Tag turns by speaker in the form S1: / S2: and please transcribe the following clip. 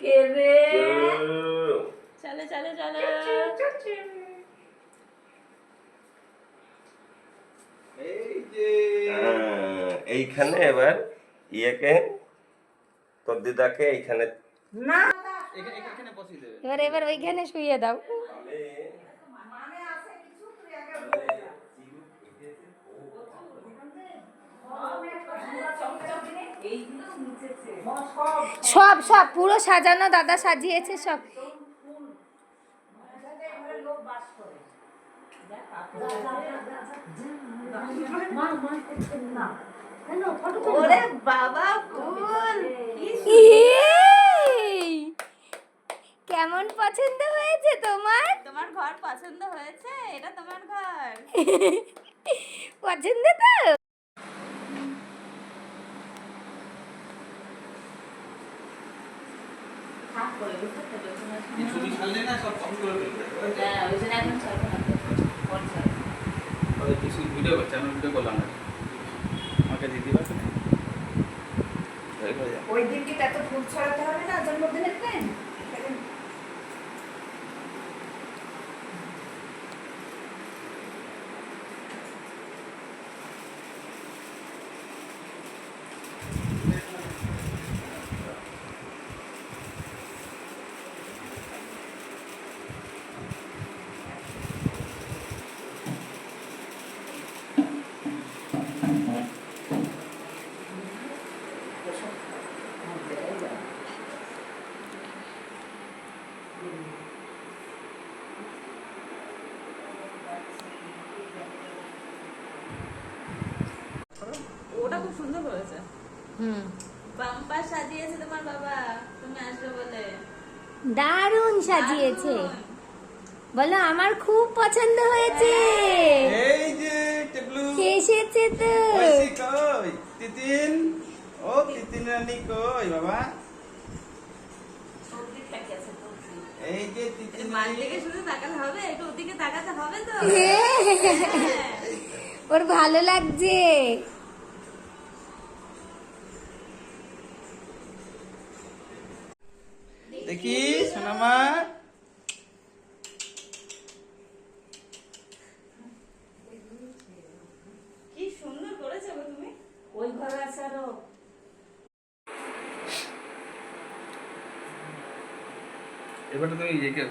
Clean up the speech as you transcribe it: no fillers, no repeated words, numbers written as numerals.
S1: কে রে? চলো চলো চলো।
S2: এইখানে এবার ইয়েকে তোর দিদাকে এইখানে
S1: না
S3: এবার এবার ওইখানে শুইয়ে দাও। সব সব পুরো সাজানো, দাদা সাজিয়েছে সব।
S1: ওরে বাবা ফুল
S3: কেমন পছন্দ হয়েছে তোমার?
S1: তোমার ঘর পছন্দ হয়েছে? এটা তোমার ঘর
S3: পছন্দ তো?
S4: ছবি ছাড়লে না সব কপি করে ফেলবে।
S1: হ্যাঁ ওই জন্য এখন ছাড়বো না
S4: ওই কিছু ভিডিও করছে, আমি ভিডিও করলাম না, আমাকে দিতে পারবে না?
S1: ওই দিন কি এত ফুল ছড়াতে হবে না জন্মদিনের দিন? ওটা খুব সুন্দর হয়েছে। বাম্পার সাজিয়েছে তোমার বাবা তুমি আসবে বলে।
S3: দারুণ সাজিয়েছে। বলো আমার খুব পছন্দ হয়েছে।
S4: এই যে টেবলু
S3: এসেছে তো।
S4: ওইসি কই তিতিন, ও তিতিন রানী কই বাবা? এই যে তিতিন
S1: মার দিকে শুধু তাকালে হবে, একটু ওদিকে তাকাতে হবে তো।
S3: ওর ভালো লাগছে।
S4: দেখি সোনামা,
S1: কি সুন্দর করেছো গো তুমি। ওই ঘরে আছে আরো।
S4: এবার তুমি ইয়েকে